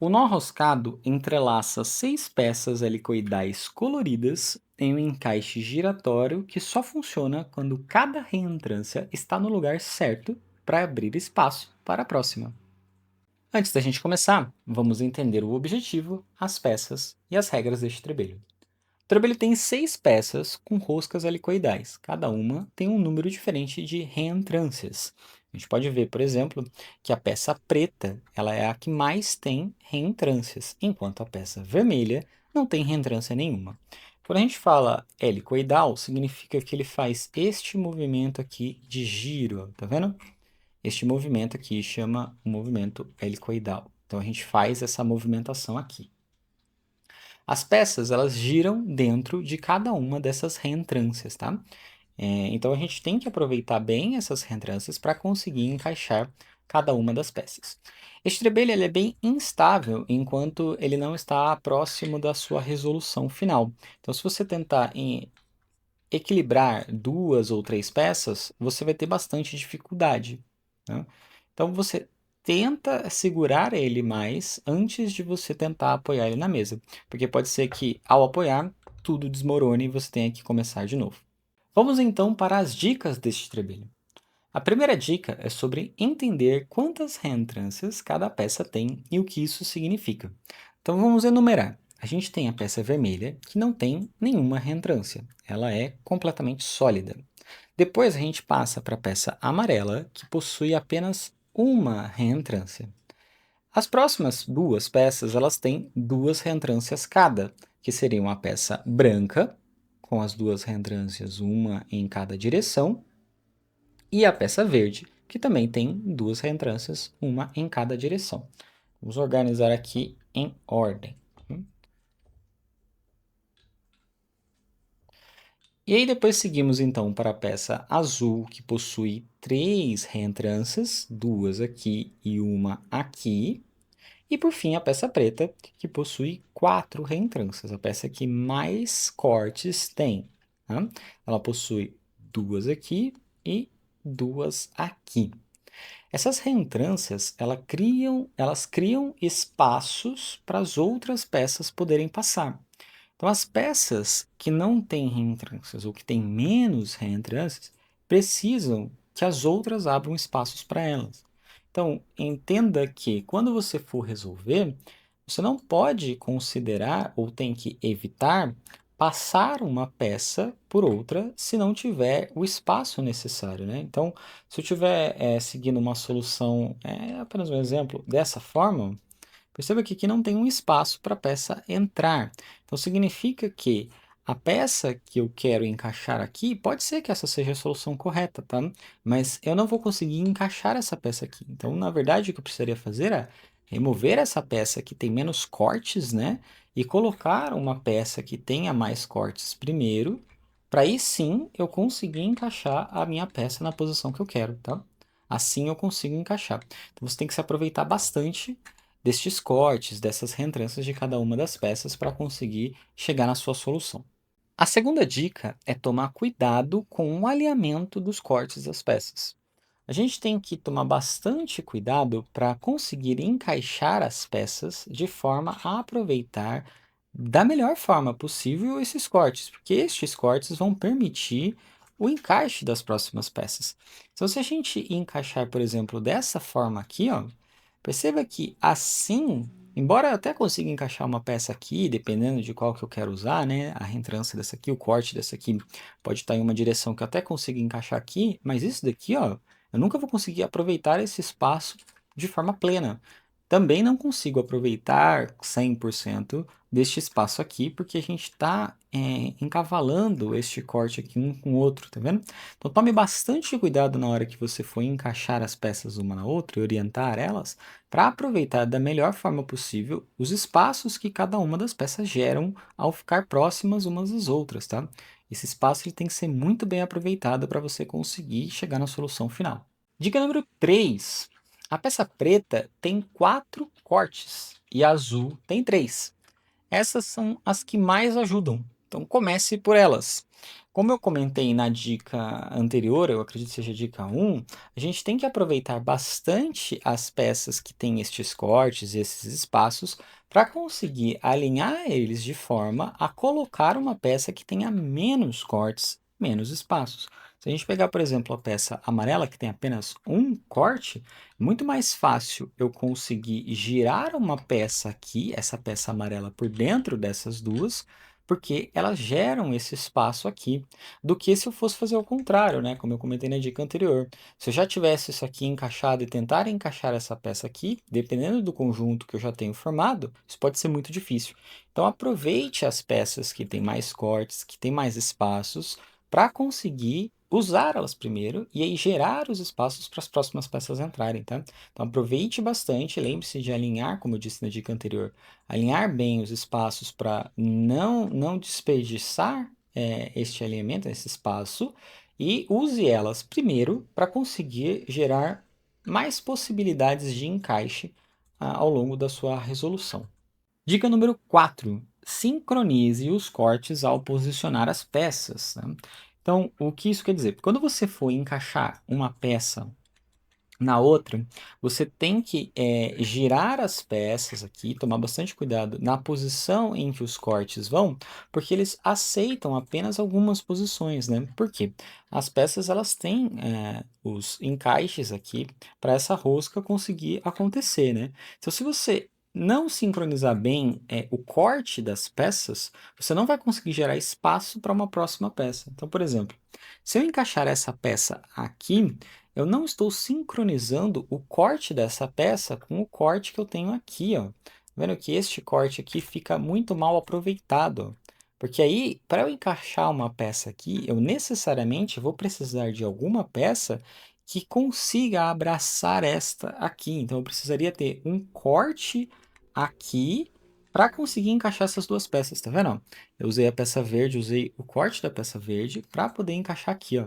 O nó roscado entrelaça 6 peças helicoidais coloridas em um encaixe giratório que só funciona quando cada reentrância está no lugar certo para abrir espaço para a próxima. Antes da gente começar, vamos entender o objetivo, as peças e as regras deste trebelho. O trebelho tem 6 peças com roscas helicoidais. Cada uma tem um número diferente de reentrâncias. A gente pode ver, por exemplo, que a peça preta ela é a que mais tem reentrâncias, enquanto a peça vermelha não tem reentrância nenhuma. Quando a gente fala helicoidal, significa que ele faz este movimento aqui de giro, tá vendo? Este movimento aqui chama o movimento helicoidal. Então a gente faz essa movimentação aqui. As peças, elas giram dentro de cada uma dessas reentrâncias, tá? Então a gente tem que aproveitar bem essas reentrâncias para conseguir encaixar cada uma das peças. Este trebelho ele é bem instável enquanto ele não está próximo da sua resolução final. Então, se você tentar equilibrar 2 ou 3 peças, você vai ter bastante dificuldade, né? Então você tenta segurar ele mais antes de você tentar apoiar ele na mesa, porque pode ser que ao apoiar tudo desmorone e você tenha que começar de novo. Vamos então para as dicas deste trebelho. A primeira dica é sobre entender quantas reentrâncias cada peça tem e o que isso significa. Então vamos enumerar. A gente tem a peça vermelha, que não tem nenhuma reentrância, ela é completamente sólida. Depois a gente passa para a peça amarela, que possui apenas uma reentrância. As próximas duas peças elas têm 2 reentrâncias cada, que seriam a peça branca, com as 2 reentrâncias, uma em cada direção, e a peça verde, que também tem 2 reentrâncias, uma em cada direção. Vamos organizar aqui em ordem. E aí depois seguimos então para a peça azul, que possui 3 reentrâncias, 2 aqui e uma aqui. E por fim a peça preta, que possui 4 reentrâncias, a peça que mais cortes tem, tá? Ela possui 2 aqui e 2 aqui. Essas reentrâncias, elas criam espaços para as outras peças poderem passar. Então, as peças que não têm reentrâncias ou que têm menos reentrâncias precisam que as outras abram espaços para elas. Então, entenda que quando você for resolver, você não pode considerar ou tem que evitar passar uma peça por outra se não tiver o espaço necessário, né? Então, se eu estiver seguindo uma solução, apenas um exemplo, dessa forma, perceba que aqui não tem um espaço para a peça entrar. Então, significa que a peça que eu quero encaixar aqui, pode ser que essa seja a solução correta, tá? Mas eu não vou conseguir encaixar essa peça aqui. Então, na verdade, o que eu precisaria fazer é remover essa peça que tem menos cortes, né? E colocar uma peça que tenha mais cortes primeiro, para aí sim eu conseguir encaixar a minha peça na posição que eu quero, tá? Assim eu consigo encaixar. Então, você tem que se aproveitar bastante destes cortes, dessas reentrâncias de cada uma das peças para conseguir chegar na sua solução. A segunda dica é tomar cuidado com o alinhamento dos cortes das peças. A gente tem que tomar bastante cuidado para conseguir encaixar as peças de forma a aproveitar da melhor forma possível esses cortes, porque estes cortes vão permitir o encaixe das próximas peças. Então, se a gente encaixar, por exemplo, dessa forma aqui, ó, perceba que assim, embora eu até consiga encaixar uma peça aqui, dependendo de qual que eu quero usar, né, a reentrância dessa aqui, o corte dessa aqui, pode estar em uma direção que eu até consiga encaixar aqui, mas isso daqui, ó, eu nunca vou conseguir aproveitar esse espaço de forma plena. Também não consigo aproveitar 100% deste espaço aqui, porque a gente está encavalando este corte aqui um com o outro, tá vendo? Então tome bastante cuidado na hora que você for encaixar as peças uma na outra e orientar elas, para aproveitar da melhor forma possível os espaços que cada uma das peças geram ao ficar próximas umas das outras, tá? Esse espaço ele tem que ser muito bem aproveitado para você conseguir chegar na solução final. Dica número 3. A peça preta tem 4 cortes e a azul tem 3. Essas são as que mais ajudam, então comece por elas. Como eu comentei na dica anterior, eu acredito que seja a dica 1, a gente tem que aproveitar bastante as peças que têm estes cortes e esses espaços para conseguir alinhar eles de forma a colocar uma peça que tenha menos cortes, menos espaços. Se a gente pegar, por exemplo, a peça amarela, que tem apenas um corte, é muito mais fácil eu conseguir girar uma peça aqui, essa peça amarela por dentro dessas duas, porque elas geram esse espaço aqui, do que se eu fosse fazer o contrário, né? Como eu comentei na dica anterior. Se eu já tivesse isso aqui encaixado e tentar encaixar essa peça aqui, dependendo do conjunto que eu já tenho formado, isso pode ser muito difícil. Então aproveite as peças que têm mais cortes, que têm mais espaços, para conseguir usar elas primeiro e aí gerar os espaços para as próximas peças entrarem, tá? Então aproveite bastante, lembre-se de alinhar, como eu disse na dica anterior, alinhar bem os espaços para não desperdiçar este alinhamento, esse espaço, e use elas primeiro para conseguir gerar mais possibilidades de encaixe ao longo da sua resolução. Dica número 4: sincronize os cortes ao posicionar as peças, né? Então, o que isso quer dizer? Quando você for encaixar uma peça na outra, você tem que girar as peças aqui, tomar bastante cuidado na posição em que os cortes vão, porque eles aceitam apenas algumas posições, né? Por quê? As peças elas têm os encaixes aqui para essa rosca conseguir acontecer, né? Então, se você não sincronizar bem o corte das peças, você não vai conseguir gerar espaço para uma próxima peça. Então, por exemplo, se eu encaixar essa peça aqui, eu não estou sincronizando o corte dessa peça com o corte que eu tenho aqui, ó. Vendo que este corte aqui fica muito mal aproveitado, ó. Porque aí, para eu encaixar uma peça aqui, eu necessariamente vou precisar de alguma peça que consiga abraçar esta aqui. Então, eu precisaria ter um corte aqui para conseguir encaixar essas duas peças, tá vendo? Eu usei a peça verde, usei o corte da peça verde para poder encaixar aqui, ó.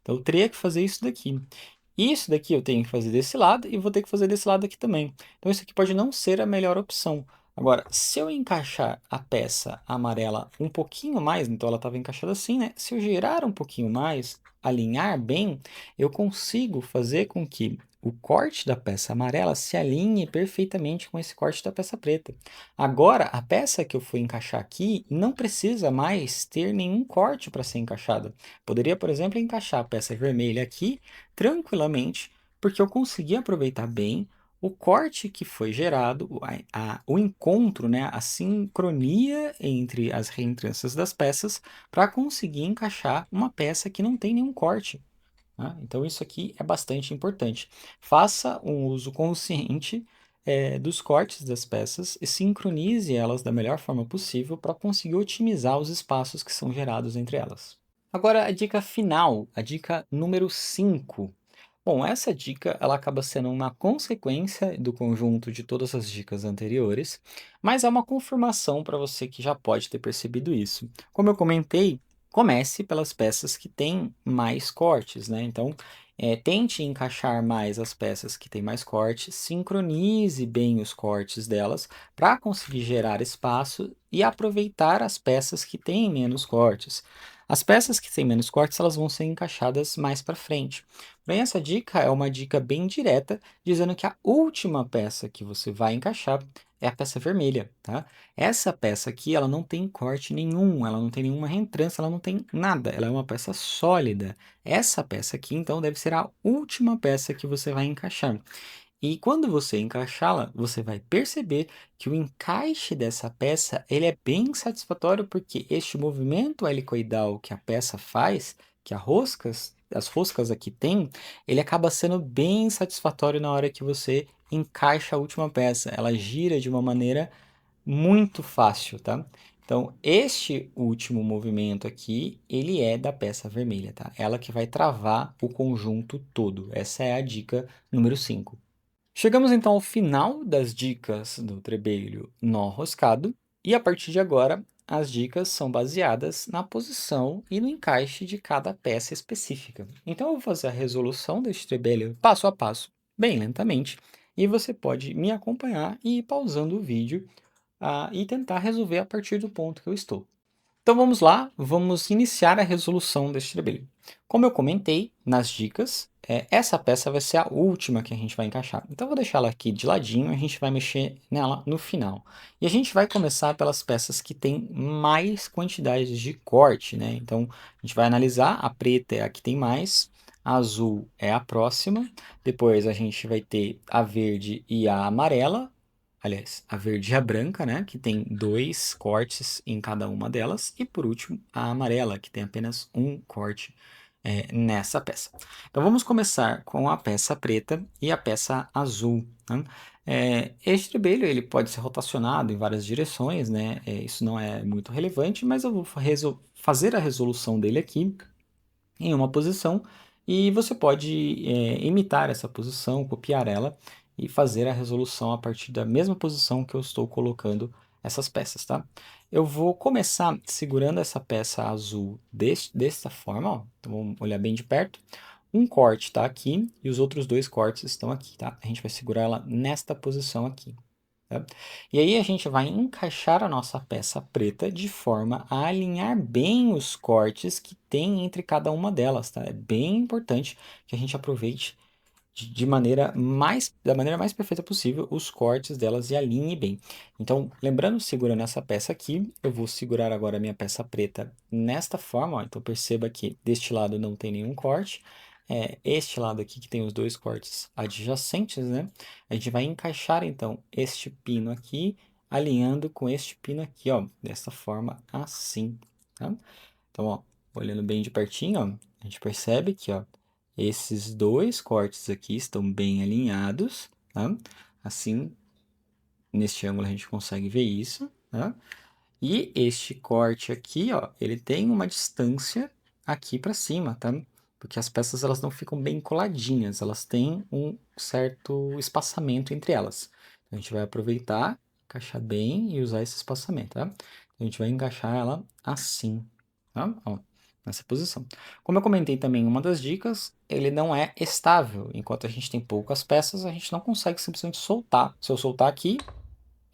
Então, eu teria que fazer isso daqui. Isso daqui eu tenho que fazer desse lado e vou ter que fazer desse lado aqui também. Então, isso aqui pode não ser a melhor opção. Agora, se eu encaixar a peça amarela um pouquinho mais, então ela estava encaixada assim, né? Se eu girar um pouquinho mais, alinhar bem, eu consigo fazer com que o corte da peça amarela se alinhe perfeitamente com esse corte da peça preta. Agora, a peça que eu fui encaixar aqui não precisa mais ter nenhum corte para ser encaixada. Poderia, por exemplo, encaixar a peça vermelha aqui tranquilamente, porque eu consegui aproveitar bem o corte que foi gerado, o encontro, né, a sincronia entre as reentrâncias das peças para conseguir encaixar uma peça que não tem nenhum corte, né? Então isso aqui é bastante importante. Faça um uso consciente dos cortes das peças e sincronize elas da melhor forma possível para conseguir otimizar os espaços que são gerados entre elas. Agora, a dica final, a dica número 5. Bom, essa dica ela acaba sendo uma consequência do conjunto de todas as dicas anteriores, mas é uma confirmação para você que já pode ter percebido isso. Como eu comentei, comece pelas peças que têm mais cortes, né? Então, tente encaixar mais as peças que têm mais cortes, sincronize bem os cortes delas para conseguir gerar espaço e aproveitar as peças que têm menos cortes. As peças que têm menos cortes, elas vão ser encaixadas mais para frente. Bem, essa dica é uma dica bem direta, dizendo que a última peça que você vai encaixar é a peça vermelha, tá? Essa peça aqui, ela não tem corte nenhum, ela não tem nenhuma reentrância, ela não tem nada, ela é uma peça sólida. Essa peça aqui, então, deve ser a última peça que você vai encaixar. E quando você encaixá-la, você vai perceber que o encaixe dessa peça ele é bem satisfatório, porque este movimento helicoidal que a peça faz, que as roscas aqui têm, ele acaba sendo bem satisfatório na hora que você encaixa a última peça. Ela gira de uma maneira muito fácil, tá? Então, este último movimento aqui, ele é da peça vermelha, tá? Ela que vai travar o conjunto todo. Essa é a dica número 5. Chegamos então ao final das dicas do trebelho nó roscado, e a partir de agora as dicas são baseadas na posição e no encaixe de cada peça específica. Então eu vou fazer a resolução deste trebelho passo a passo, bem lentamente, e você pode me acompanhar e ir pausando o vídeo e tentar resolver a partir do ponto que eu estou. Então vamos lá, vamos iniciar a resolução deste trabalho. Como eu comentei nas dicas, essa peça vai ser a última que a gente vai encaixar. Então eu vou deixar ela aqui de ladinho, a gente vai mexer nela no final. E a gente vai começar pelas peças que têm mais quantidades de corte, né? Então a gente vai analisar, a preta é a que tem mais, a azul é a próxima, depois a gente vai ter a verde e a amarela, aliás, a verde e a branca, né, que tem 2 cortes em cada uma delas, e por último a amarela, que tem apenas um corte nessa peça. Então vamos começar com a peça preta e a peça azul. Né? Este trebelho ele pode ser rotacionado em várias direções, né? Isso não é muito relevante, mas eu vou fazer a resolução dele aqui em uma posição e você pode imitar essa posição, copiar ela e fazer a resolução a partir da mesma posição que eu estou colocando essas peças, tá? Eu vou começar segurando essa peça azul desta forma, ó. Então vamos olhar bem de perto. Um corte está aqui e os outros 2 cortes estão aqui, tá? A gente vai segurar ela nesta posição aqui. Tá? E aí a gente vai encaixar a nossa peça preta de forma a alinhar bem os cortes que tem entre cada uma delas, tá? É bem importante que a gente aproveite da maneira mais perfeita possível os cortes delas e alinhe bem. Então, lembrando, segurando essa peça aqui, eu vou segurar agora a minha peça preta nesta forma, ó. Então perceba que deste lado não tem nenhum corte, este lado aqui que tem os 2 cortes adjacentes, né? A gente vai encaixar então este pino aqui, alinhando com este pino aqui, ó, dessa forma assim, tá? Então, ó, olhando bem de pertinho, ó, a gente percebe que, ó, esses 2 cortes aqui estão bem alinhados, tá? Assim, neste ângulo a gente consegue ver isso, tá? E este corte aqui, ó, ele tem uma distância aqui para cima, tá? Porque as peças elas não ficam bem coladinhas, elas têm um certo espaçamento entre elas. Então, a gente vai aproveitar, encaixar bem e usar esse espaçamento, tá? Então, a gente vai encaixar ela assim, tá? Ó, nessa posição. Como eu comentei também em uma das dicas, ele não é estável. Enquanto a gente tem poucas peças, a gente não consegue simplesmente soltar. Se eu soltar aqui,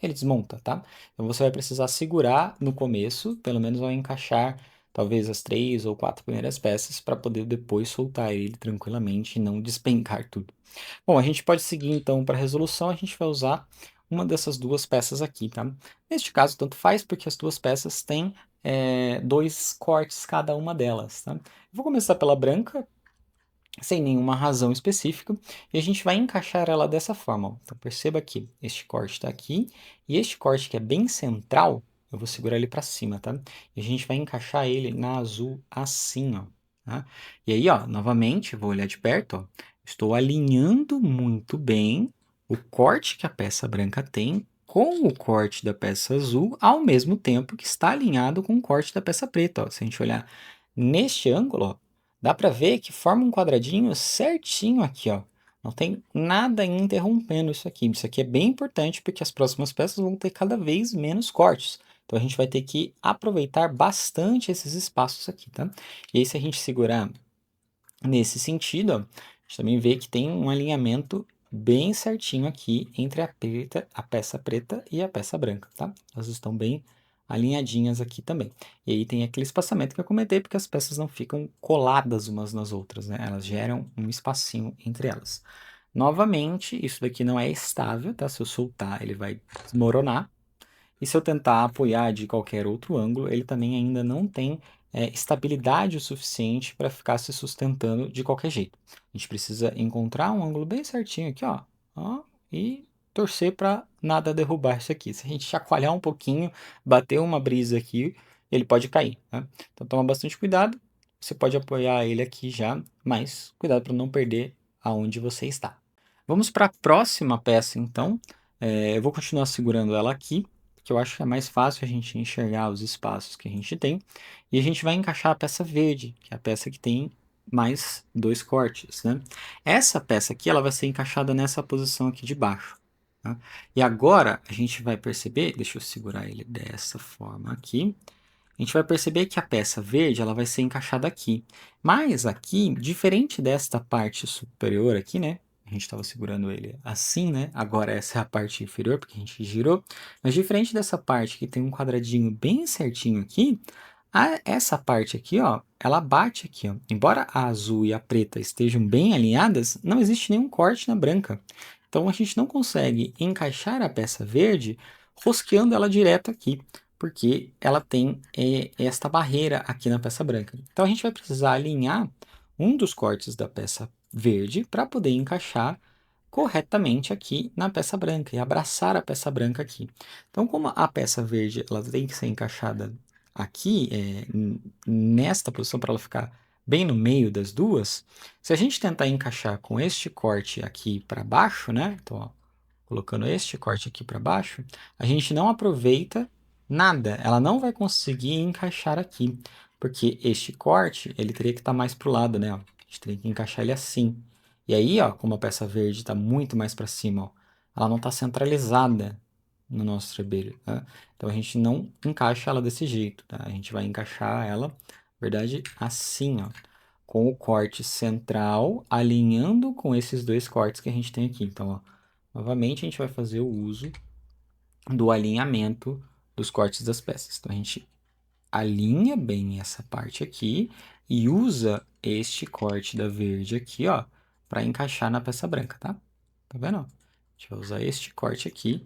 ele desmonta, tá? Então você vai precisar segurar no começo, pelo menos ao encaixar talvez as 3 ou 4 primeiras peças para poder depois soltar ele tranquilamente e não despencar tudo. Bom, a gente pode seguir então para a resolução, a gente vai usar uma dessas 2 peças aqui, tá? Neste caso, tanto faz porque as 2 peças têm 2 cortes cada uma delas, tá? Eu vou começar pela branca, sem nenhuma razão específica, e a gente vai encaixar ela dessa forma. Ó. Então perceba que este corte está aqui, e este corte que é bem central, eu vou segurar ele para cima, tá? E a gente vai encaixar ele na azul assim, ó. Tá? E aí, ó, novamente, vou olhar de perto, ó, estou alinhando muito bem o corte que a peça branca tem com o corte da peça azul, ao mesmo tempo que está alinhado com o corte da peça preta. Ó. Se a gente olhar neste ângulo, ó, dá para ver que forma um quadradinho certinho aqui, ó. Não tem nada interrompendo isso aqui. Isso aqui é bem importante porque as próximas peças vão ter cada vez menos cortes. Então a gente vai ter que aproveitar bastante esses espaços aqui, tá? E aí se a gente segurar nesse sentido, ó, a gente também vê que tem um alinhamento bem certinho aqui entre a peça preta e a peça branca, tá? Elas estão bem alinhadinhas aqui também. E aí tem aquele espaçamento que eu comentei, porque as peças não ficam coladas umas nas outras, né? Elas geram um espacinho entre elas. Novamente, isso daqui não é estável, tá? Se eu soltar, ele vai desmoronar. E se eu tentar apoiar de qualquer outro ângulo, ele também ainda não tem estabilidade o suficiente para ficar se sustentando de qualquer jeito. A gente precisa encontrar um ângulo bem certinho aqui, ó, e torcer para nada derrubar isso aqui. Se a gente chacoalhar um pouquinho, bater uma brisa aqui, ele pode cair, né? Então toma bastante cuidado. Você pode apoiar ele aqui já, mas cuidado para não perder aonde você está. Vamos para a próxima peça, então. Eu vou continuar segurando ela aqui que eu acho que é mais fácil a gente enxergar os espaços que a gente tem. E a gente vai encaixar a peça verde, que é a peça que tem mais 2 cortes, né? Essa peça aqui, ela vai ser encaixada nessa posição aqui de baixo. Tá? E agora, a gente vai perceber, deixa eu segurar ele dessa forma aqui, a gente vai perceber que a peça verde ela vai ser encaixada aqui. Mas aqui, diferente desta parte superior aqui, né? A gente estava segurando ele assim, né? Agora essa é a parte inferior, porque a gente girou. Mas diferente dessa parte que tem um quadradinho bem certinho aqui, Essa parte aqui, ó, ela bate aqui, ó. Embora a azul e a preta estejam bem alinhadas, não existe nenhum corte na branca. Então a gente não consegue encaixar a peça verde rosqueando ela direto aqui, porque ela tem esta barreira aqui na peça branca. Então a gente vai precisar alinhar um dos cortes da peça verde para poder encaixar corretamente aqui na peça branca e abraçar a peça branca aqui. Então, como a peça verde ela tem que ser encaixada aqui, nesta posição para ela ficar bem no meio das duas, se a gente tentar encaixar com este corte aqui para baixo, né? Então, ó, colocando este corte aqui para baixo, a gente não aproveita nada, ela não vai conseguir encaixar aqui, porque este corte, ele teria que estar mais para o lado, né? Ó. A gente teria que encaixar ele assim. E aí, ó, como a peça verde está muito mais para cima, ó, ela não está centralizada no nosso trabalho, tá? Então a gente não encaixa ela desse jeito, tá? A gente vai encaixar ela, na verdade, assim, ó, com o corte central alinhando com esses dois cortes que a gente tem aqui. Então, ó, novamente a gente vai fazer o uso do alinhamento dos cortes das peças. Então a gente alinha bem essa parte aqui e usa este corte da verde aqui, ó, para encaixar na peça branca, tá? Tá vendo? A gente vai usar este corte aqui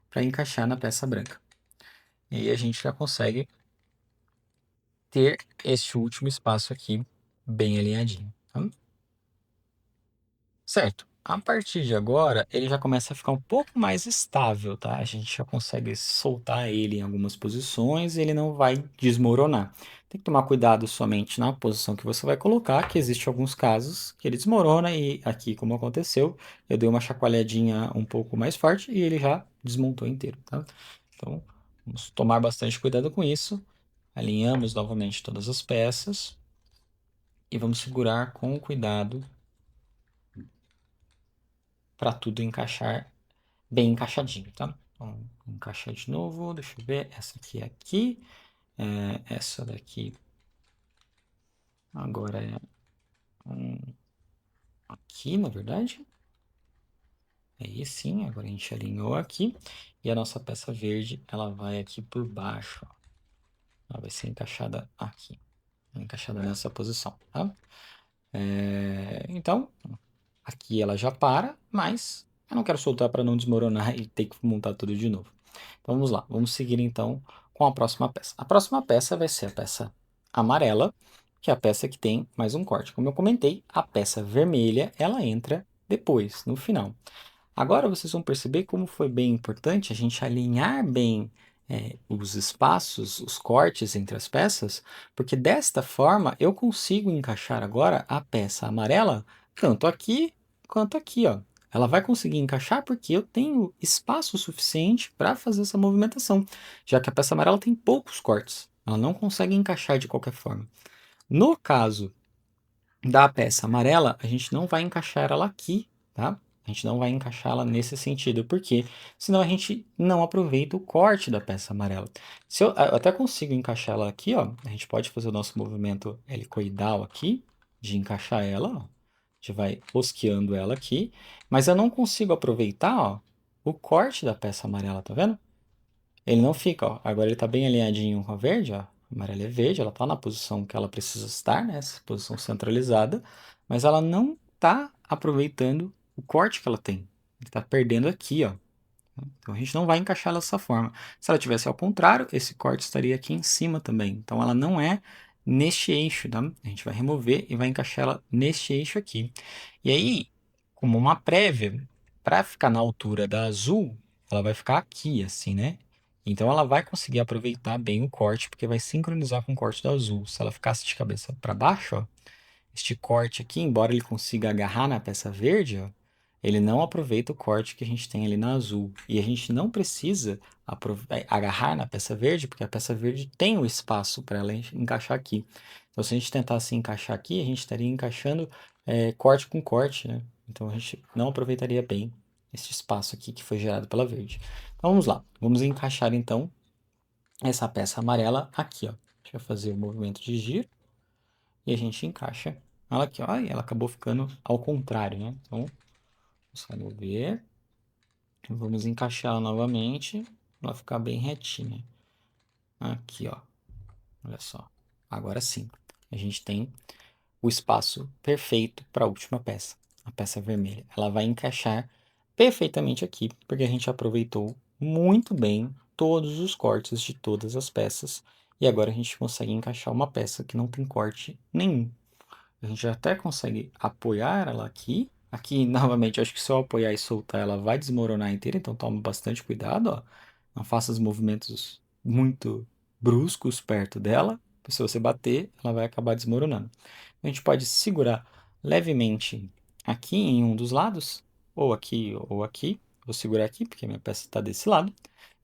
para encaixar na peça branca. E aí a gente já consegue ter este último espaço aqui bem alinhadinho, tá? Certo. A partir de agora, ele já começa a ficar um pouco mais estável, tá? A gente já consegue soltar ele em algumas posições e ele não vai desmoronar. Tem que tomar cuidado somente na posição que você vai colocar, que existe alguns casos que ele desmorona e aqui, como aconteceu, eu dei uma chacoalhadinha um pouco mais forte e ele já desmontou inteiro, tá? Então, vamos tomar bastante cuidado com isso. Alinhamos novamente todas as peças e vamos segurar com cuidado para tudo encaixar bem encaixadinho, tá? Então, vou encaixar de novo, deixa eu ver, essa aqui é aqui, essa daqui agora é aqui, na verdade. Aí sim, agora a gente alinhou aqui. E a nossa peça verde, ela vai aqui por baixo, ó. Ela vai ser encaixada aqui, encaixada nessa posição, tá? Então, aqui ela já para, mas eu não quero soltar para não desmoronar e ter que montar tudo de novo. Então vamos lá, vamos seguir então com a próxima peça. A próxima peça vai ser a peça amarela, que é a peça que tem mais um corte. Como eu comentei, a peça vermelha ela entra depois, no final. Agora vocês vão perceber como foi bem importante a gente alinhar bem os espaços, os cortes entre as peças, porque desta forma eu consigo encaixar agora a peça amarela tanto aqui quanto aqui, ó. Ela vai conseguir encaixar porque eu tenho espaço suficiente para fazer essa movimentação, já que a peça amarela tem poucos cortes. Ela não consegue encaixar de qualquer forma. No caso da peça amarela, a gente não vai encaixar ela aqui, tá? A gente não vai encaixá-la nesse sentido, porque senão a gente não aproveita o corte da peça amarela. Se eu até consigo encaixar ela aqui, ó, a gente pode fazer o nosso movimento helicoidal aqui, de encaixar ela, ó. A gente vai rosqueando ela aqui, mas eu não consigo aproveitar, ó, o corte da peça amarela, tá vendo? Ele não fica, ó. Agora ele está bem alinhadinho com a verde, ó. A amarela é verde, ela está na posição que ela precisa estar, né? Essa posição centralizada, mas ela não está aproveitando o corte que ela tem. Ele está perdendo aqui, ó. Então a gente não vai encaixar ela dessa forma. Se ela tivesse ao contrário, esse corte estaria aqui em cima também. Então ela não é neste eixo, tá? A gente vai remover e vai encaixar ela neste eixo aqui. E aí, como uma prévia, para ficar na altura da azul, ela vai ficar aqui, assim, né? Então ela vai conseguir aproveitar bem o corte, porque vai sincronizar com o corte da azul. Se ela ficasse de cabeça para baixo, ó, este corte aqui, embora ele consiga agarrar na peça verde, ó, ele não aproveita o corte que a gente tem ali na azul. E a gente não precisa agarrar na peça verde, porque a peça verde tem o espaço para ela encaixar aqui. Então, se a gente tentasse encaixar aqui, a gente estaria encaixando corte com corte, né? Então, a gente não aproveitaria bem esse espaço aqui que foi gerado pela verde. Então, vamos lá. Vamos encaixar, então, essa peça amarela aqui, ó. Deixa eu fazer o movimento de giro e a gente encaixa ela aqui, ó. E ela acabou ficando ao contrário, né? Então, vamos remover. Vamos encaixar ela novamente para ela ficar bem retinha. Aqui, ó. Olha só. Agora sim, a gente tem o espaço perfeito para a última peça, a peça vermelha. Ela vai encaixar perfeitamente aqui, porque a gente aproveitou muito bem todos os cortes de todas as peças, e agora a gente consegue encaixar uma peça que não tem corte nenhum. A gente até consegue apoiar ela aqui. Aqui, novamente, eu acho que se eu apoiar e soltar, ela vai desmoronar inteira, então tome bastante cuidado, ó. Não faça os movimentos muito bruscos perto dela, porque se você bater, ela vai acabar desmoronando. A gente pode segurar levemente aqui em um dos lados, ou aqui ou aqui. Vou segurar aqui, porque a minha peça está desse lado.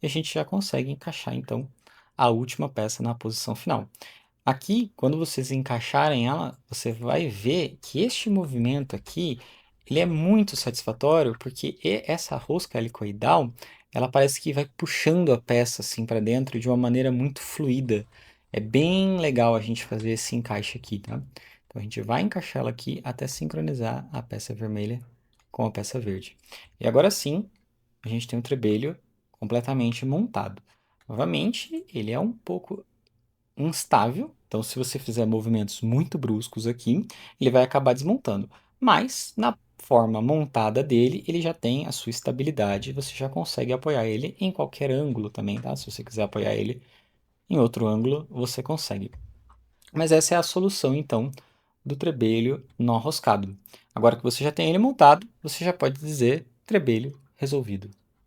E a gente já consegue encaixar, então, a última peça na posição final. Aqui, quando vocês encaixarem ela, você vai ver que este movimento aqui, ele é muito satisfatório, porque essa rosca helicoidal, ela parece que vai puxando a peça assim para dentro de uma maneira muito fluida. É bem legal a gente fazer esse encaixe aqui, tá? Então a gente vai encaixar ela aqui até sincronizar a peça vermelha com a peça verde. E agora sim, a gente tem um trebelho completamente montado. Novamente, ele é um pouco instável, então se você fizer movimentos muito bruscos aqui, ele vai acabar desmontando. Mas na forma montada dele, ele já tem a sua estabilidade, você já consegue apoiar ele em qualquer ângulo também, tá? Se você quiser apoiar ele em outro ângulo, você consegue. Mas essa é a solução então do trebelho nó roscado. Agora que você já tem ele montado, você já pode dizer trebelho resolvido.